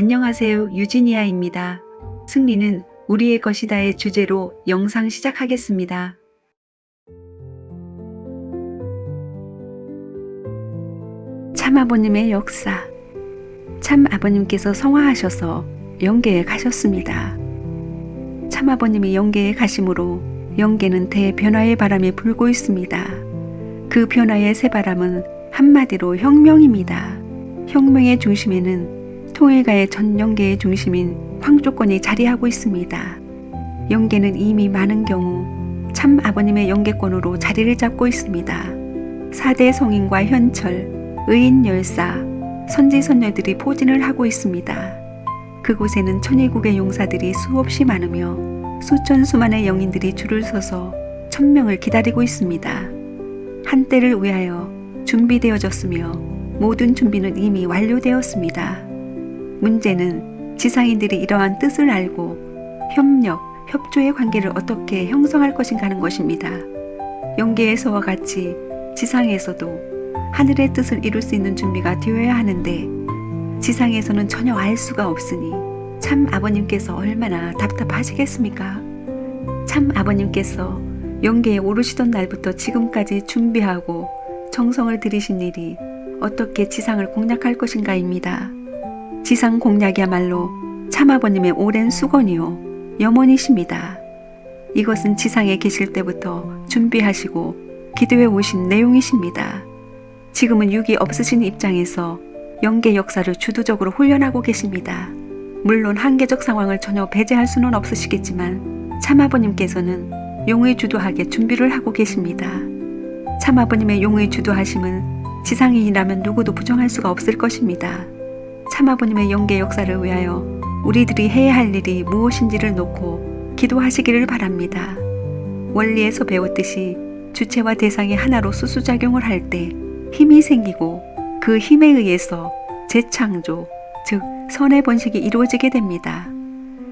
안녕하세요. 유지니아입니다. 승리는 우리의 것이다의 주제로 영상 시작하겠습니다. 참아버님의 역사. 참아버님께서 성화하셔서 영계에 가셨습니다. 참아버님이 영계에 가심으로 영계는 대변화의 바람이 불고 있습니다. 그 변화의 새바람은 한마디로 혁명입니다. 혁명의 중심에는 통일가의 전 영계의 중심인 황조권이 자리하고 있습니다. 영계는 이미 많은 경우 참 아버님의 영계권으로 자리를 잡고 있습니다. 4대 성인과 현철, 의인 열사, 선지선녀들이 포진을 하고 있습니다. 그곳에는 천일국의 용사들이 수없이 많으며 수천 수만의 영인들이 줄을 서서 천명을 기다리고 있습니다. 한때를 위하여 준비되어졌으며 모든 준비는 이미 완료되었습니다. 문제는 지상인들이 이러한 뜻을 알고 협력, 협조의 관계를 어떻게 형성할 것인가 하는 것입니다. 영계에서와 같이 지상에서도 하늘의 뜻을 이룰 수 있는 준비가 되어야 하는데 지상에서는 전혀 알 수가 없으니 참 아버님께서 얼마나 답답하시겠습니까? 참 아버님께서 영계에 오르시던 날부터 지금까지 준비하고 정성을 들이신 일이 어떻게 지상을 공략할 것인가입니다. 지상 공략이야말로 참아버님의 오랜 수건이요 염원이십니다. 이것은 지상에 계실 때부터 준비하시고 기도해 오신 내용이십니다. 지금은 육이 없으신 입장에서 영계 역사를 주도적으로 훈련하고 계십니다. 물론 한계적 상황을 전혀 배제할 수는 없으시겠지만 참아버님께서는 용의 주도하게 준비를 하고 계십니다. 참아버님의 용의 주도하심은 지상인이라면 누구도 부정할 수가 없을 것입니다. 참아버님의 영계 역사를 위하여 우리들이 해야 할 일이 무엇인지를 놓고 기도하시기를 바랍니다. 원리에서 배웠듯이 주체와 대상이 하나로 수수작용을 할 때 힘이 생기고 그 힘에 의해서 재창조, 즉 선의 번식이 이루어지게 됩니다.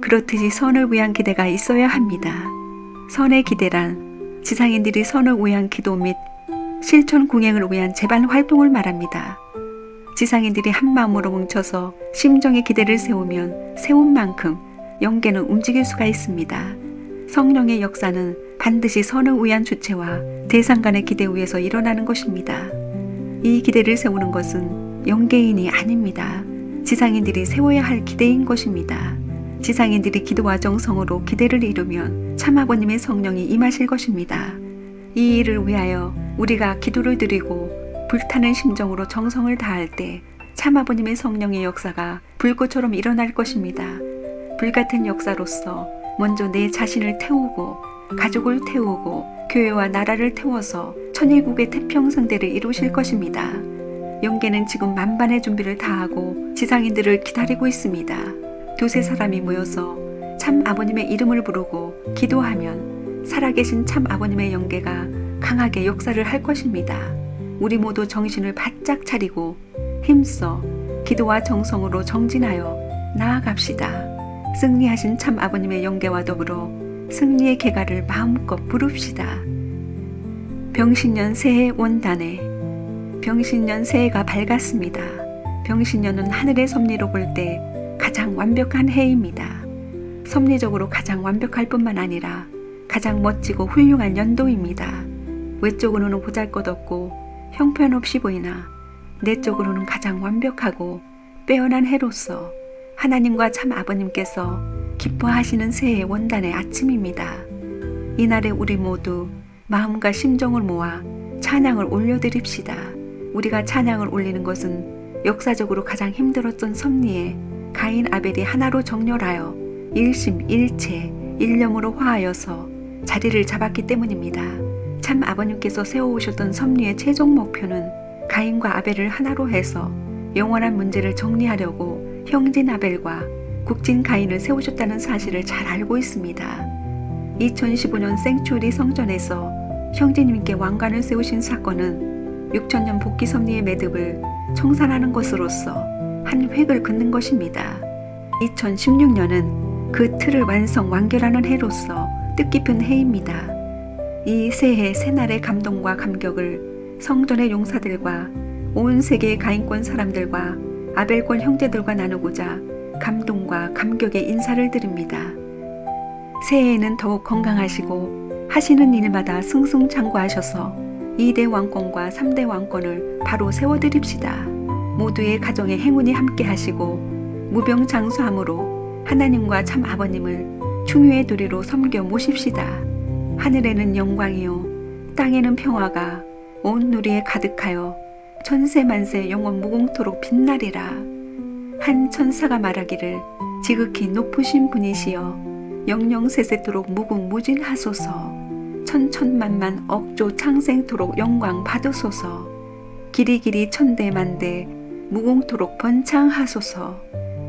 그렇듯이 선을 위한 기대가 있어야 합니다. 선의 기대란 지상인들이 선을 위한 기도 및 실천 공행을 위한 재반 활동을 말합니다. 지상인들이 한마음으로 뭉쳐서 심정의 기대를 세우면 세운 만큼 영계는 움직일 수가 있습니다. 성령의 역사는 반드시 선을 위한 주체와 대상 간의 기대 위에서 일어나는 것입니다. 이 기대를 세우는 것은 영계인이 아닙니다. 지상인들이 세워야 할 기대인 것입니다. 지상인들이 기도와 정성으로 기대를 이루면 참아버님의 성령이 임하실 것입니다. 이 일을 위하여 우리가 기도를 드리고 불타는 심정으로 정성을 다할 때 참아버님의 성령의 역사가 불꽃처럼 일어날 것입니다. 불같은 역사로서 먼저 내 자신을 태우고 가족을 태우고 교회와 나라를 태워서 천일국의 태평성대를 이루실 것입니다. 영계는 지금 만반의 준비를 다하고 지상인들을 기다리고 있습니다. 두세 사람이 모여서 참 아버님의 이름을 부르고 기도하면 살아계신 참 아버님의 영계가 강하게 역사를 할 것입니다. 우리 모두 정신을 바짝 차리고 힘써 기도와 정성으로 정진하여 나아갑시다. 승리하신 참 아버님의 영계와 더불어 승리의 계가를 마음껏 부릅시다. 병신년 새해 원단에 병신년 새해가 밝았습니다. 병신년은 하늘의 섭리로 볼 때 가장 완벽한 해입니다. 섭리적으로 가장 완벽할 뿐만 아니라 가장 멋지고 훌륭한 연도입니다. 외적으로는 보잘것없고 형편없이 보이나 내적으로는 가장 완벽하고 빼어난 해로서 하나님과 참 아버님께서 기뻐하시는 새해 원단의 아침입니다. 이날에 우리 모두 마음과 심정을 모아 찬양을 올려드립시다. 우리가 찬양을 올리는 것은 역사적으로 가장 힘들었던 섭리에 가인 아벨이 하나로 정렬하여 일심일체 일념으로 화하여서 자리를 잡았기 때문입니다. 참 아버님께서 세워오셨던 섭리의 최종 목표는 가인과 아벨을 하나로 해서 영원한 문제를 정리하려고 형진 아벨과 국진 가인을 세우셨다는 사실을 잘 알고 있습니다. 2015년 생츄리 성전에서 형제님께 왕관을 세우신 사건은 6천년 복귀 섭리의 매듭을 청산하는 것으로서 한 획을 긋는 것입니다. 2016년은 그 틀을 완결하는 해로서 뜻깊은 해입니다. 이 새해 새날의 감동과 감격을 성전의 용사들과 온 세계의 가인권 사람들과 아벨권 형제들과 나누고자 감동과 감격의 인사를 드립니다. 새해에는 더욱 건강하시고 하시는 일마다 승승장구하셔서 2대 왕권과 3대 왕권을 바로 세워드립시다. 모두의 가정에 행운이 함께 하시고 무병장수함으로 하나님과 참 아버님을 충유의 도리로 섬겨 모십시다. 하늘에는 영광이요 땅에는 평화가 온 누리에 가득하여 천세만세 영원 무궁토록 빛나리라. 한 천사가 말하기를 지극히 높으신 분이시여 영영세세토록 무궁무진하소서. 천천만만 억조 창생토록 영광 받으소서. 길이길이 천대만대 무궁토록 번창하소서.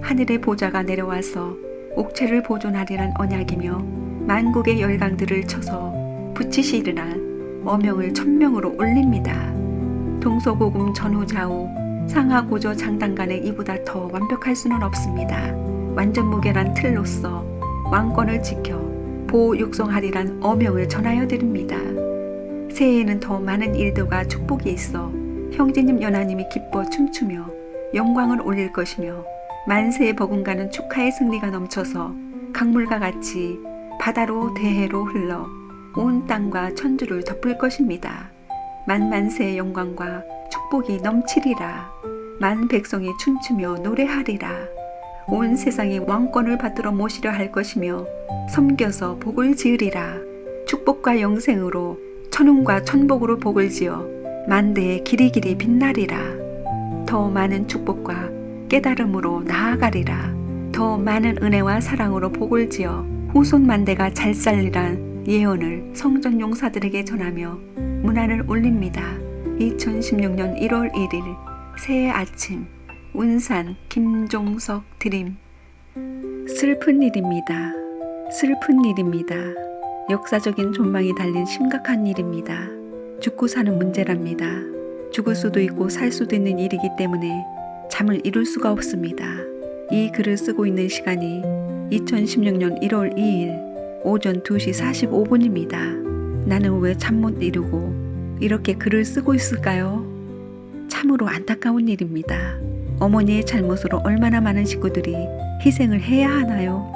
하늘의 보좌가 내려와서 옥체를 보존하리란 언약이며 만국의 열강들을 쳐서 붙이시리란 어명을 천명으로 올립니다. 동서고금 전후좌우 상하고저 장단간에 이보다 더 완벽할 수는 없습니다. 완전무결한 틀로서 왕권을 지켜 보육성하리란 어명을 전하여 드립니다. 새해에는 더 많은 일들과 축복이 있어 형제님 연하님이 기뻐 춤추며 영광을 올릴 것이며 만세에 버금가는 축하의 승리가 넘쳐서 강물과 같이 바다로 대해로 흘러 온 땅과 천주를 덮을 것입니다. 만만세의 영광과 축복이 넘치리라. 만 백성이 춤추며 노래하리라. 온 세상이 왕권을 받들어 모시려 할 것이며 섬겨서 복을 지으리라. 축복과 영생으로 천운과 천복으로 복을 지어 만대에 길이길이 빛나리라. 더 많은 축복과 깨달음으로 나아가리라. 더 많은 은혜와 사랑으로 복을 지어 후손 만대가 잘 살리란 예언을 성전 용사들에게 전하며 문안을 올립니다. 2016년 1월 1일 새해 아침 운산 김종석 드림. 슬픈 일입니다. 슬픈 일입니다. 역사적인 존망이 달린 심각한 일입니다. 죽고 사는 문제랍니다. 죽을 수도 있고 살 수도 있는 일이기 때문에 잠을 이룰 수가 없습니다. 이 글을 쓰고 있는 시간이 2016년 1월 2일 오전 2시 45분입니다. 나는 왜 잠 못 이루고 이렇게 글을 쓰고 있을까요? 참으로 안타까운 일입니다. 어머니의 잘못으로 얼마나 많은 식구들이 희생을 해야 하나요?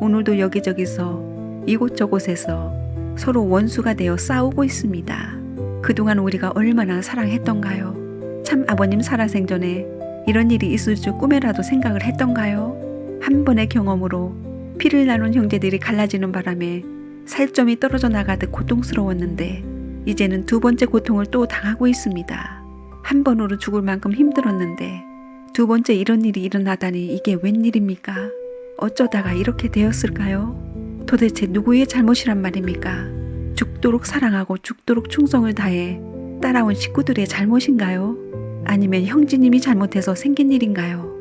오늘도 여기저기서 이곳저곳에서 서로 원수가 되어 싸우고 있습니다. 그동안 우리가 얼마나 사랑했던가요? 참 아버님 살아생전에 이런 일이 있을 줄 꿈에라도 생각을 했던가요? 한 번의 경험으로 피를 나눈 형제들이 갈라지는 바람에 살점이 떨어져 나가듯 고통스러웠는데 이제는 두 번째 고통을 또 당하고 있습니다. 한 번으로 죽을 만큼 힘들었는데 두 번째 이런 일이 일어나다니 이게 웬일입니까? 어쩌다가 이렇게 되었을까요? 도대체 누구의 잘못이란 말입니까? 죽도록 사랑하고 죽도록 충성을 다해 따라온 식구들의 잘못인가요? 아니면 형제님이 잘못해서 생긴 일인가요?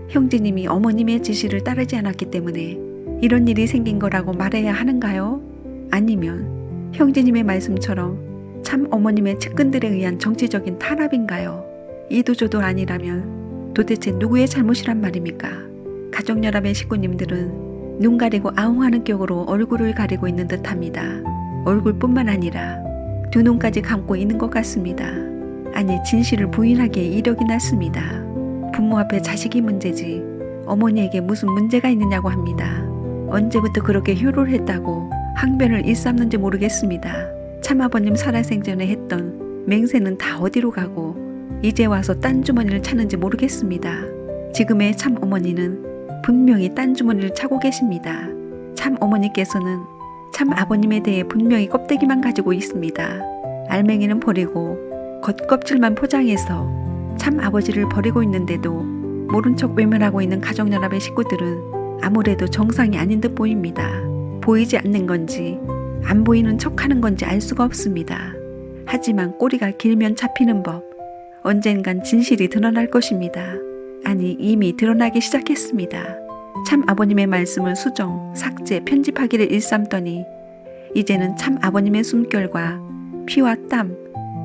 형제님이 어머님의 지시를 따르지 않았기 때문에 이런 일이 생긴 거라고 말해야 하는가요? 아니면 형제님의 말씀처럼 참 어머님의 측근들에 의한 정치적인 탄압인가요? 이도저도 아니라면 도대체 누구의 잘못이란 말입니까? 가족연합의 식구님들은 눈 가리고 아웅하는 격으로 얼굴을 가리고 있는 듯합니다. 얼굴뿐만 아니라 두 눈까지 감고 있는 것 같습니다. 아니 진실을 부인하기에 이력이 났습니다. 부모 앞에 자식이 문제지 어머니에게 무슨 문제가 있느냐고 합니다. 언제부터 그렇게 효를 했다고 항변을 일삼는지 모르겠습니다. 참아버님 살아생전에 했던 맹세는 다 어디로 가고 이제 와서 딴 주머니를 찾는지 모르겠습니다. 지금의 참 어머니는 분명히 딴 주머니를 차고 계십니다. 참 어머니께서는 참 아버님에 대해 분명히 껍데기만 가지고 있습니다. 알맹이는 버리고 겉껍질만 포장해서 참 아버지를 버리고 있는데도 모른 척 외면하고 있는 가족연합의 식구들은 아무래도 정상이 아닌 듯 보입니다. 보이지 않는 건지 안 보이는 척하는 건지 알 수가 없습니다. 하지만 꼬리가 길면 잡히는 법. 언젠간 진실이 드러날 것입니다. 아니 이미 드러나기 시작했습니다. 참 아버님의 말씀을 수정, 삭제, 편집하기를 일삼더니 이제는 참 아버님의 숨결과 피와 땀,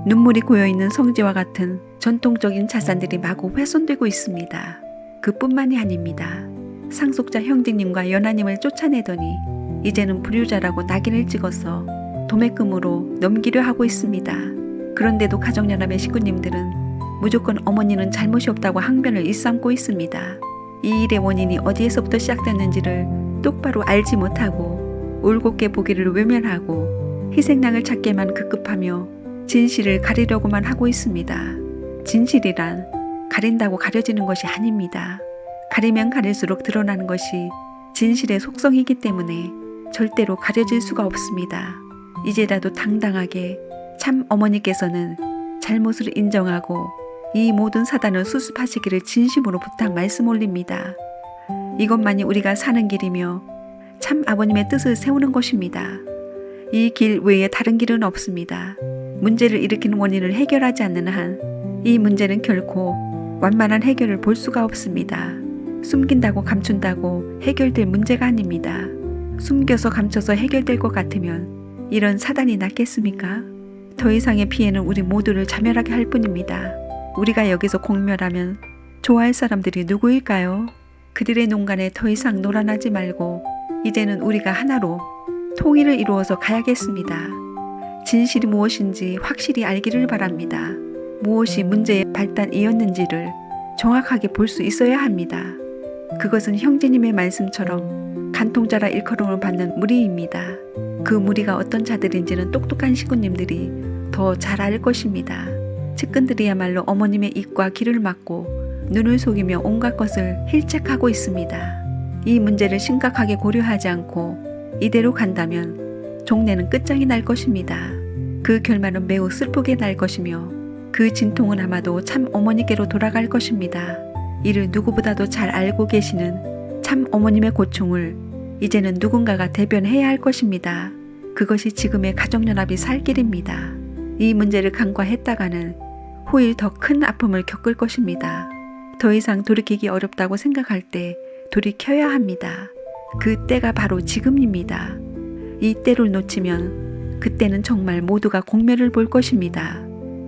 눈물이 고여있는 성지와 같은 전통적인 자산들이 마구 훼손되고 있습니다. 그뿐만이 아닙니다. 상속자 형제님과 연하님을 쫓아내더니 이제는 불효자라고 낙인을 찍어서 도매금으로 넘기려 하고 있습니다. 그런데도 가족연합의 식구님들은 무조건 어머니는 잘못이 없다고 항변을 일삼고 있습니다. 이 일의 원인이 어디에서부터 시작됐는지를 똑바로 알지 못하고 올곧게 보기를 외면하고 희생양을 찾게만 급급하며 진실을 가리려고만 하고 있습니다. 진실이란 가린다고 가려지는 것이 아닙니다. 가리면 가릴수록 드러나는 것이 진실의 속성이기 때문에 절대로 가려질 수가 없습니다. 이제라도 당당하게 참 어머니께서는 잘못을 인정하고 이 모든 사단을 수습하시기를 진심으로 부탁 말씀 올립니다. 이것만이 우리가 사는 길이며 참 아버님의 뜻을 세우는 것입니다. 이 길 외에 다른 길은 없습니다. 문제를 일으키는 원인을 해결하지 않는 한 이 문제는 결코 완만한 해결을 볼 수가 없습니다. 숨긴다고 감춘다고 해결될 문제가 아닙니다. 숨겨서 감춰서 해결될 것 같으면 이런 사단이 낫겠습니까? 더 이상의 피해는 우리 모두를 자멸하게 할 뿐입니다. 우리가 여기서 공멸하면 좋아할 사람들이 누구일까요? 그들의 농간에 더 이상 놀아나지 말고 이제는 우리가 하나로 통일을 이루어서 가야겠습니다. 진실이 무엇인지 확실히 알기를 바랍니다. 무엇이 문제의 발단이었는지를 정확하게 볼 수 있어야 합니다. 그것은 형제님의 말씀처럼 간통자라 일컬음을 받는 무리입니다. 그 무리가 어떤 자들인지는 똑똑한 시구님들이 더 잘 알 것입니다. 측근들이야말로 어머님의 입과 귀를 막고 눈을 속이며 온갖 것을 힐책하고 있습니다. 이 문제를 심각하게 고려하지 않고 이대로 간다면 종례는 끝장이 날 것입니다. 그 결말은 매우 슬프게 날 것이며 그 진통은 아마도 참 어머니께로 돌아갈 것입니다. 이를 누구보다도 잘 알고 계시는 참 어머님의 고충을 이제는 누군가가 대변해야 할 것입니다. 그것이 지금의 가정연합이 살 길입니다. 이 문제를 간과했다가는 후일 더 큰 아픔을 겪을 것입니다. 더 이상 돌이키기 어렵다고 생각할 때 돌이켜야 합니다. 그 때가 바로 지금입니다. 이 때를 놓치면 그때는 정말 모두가 공멸을 볼 것입니다.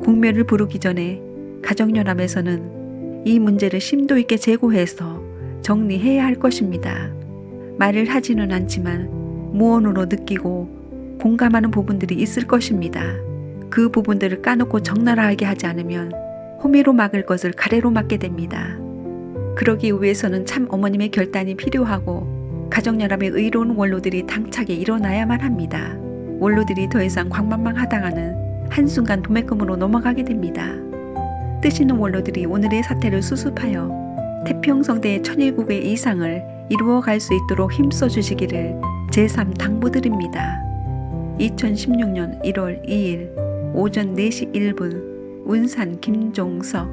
공멸을 부르기 전에 가정연합에서는 이 문제를 심도 있게 재고해서 정리해야 할 것입니다. 말을 하지는 않지만 무언으로 느끼고 공감하는 부분들이 있을 것입니다. 그 부분들을 까놓고 적나라하게 하지 않으면 호미로 막을 것을 가래로 막게 됩니다. 그러기 위해서는 참 어머님의 결단이 필요하고 가정연합의 의로운 원로들이 당차게 일어나야만 합니다. 원로들이 더 이상 광만망하다가는 한순간 도매금으로 넘어가게 됩니다. 뜻 있는 원로들이 오늘의 사태를 수습하여 태평성대의 천일국의 이상을 이루어갈 수 있도록 힘써 주시기를 제3 당부드립니다. 2016년 1월 2일 오전 4시 1분 운산 김종석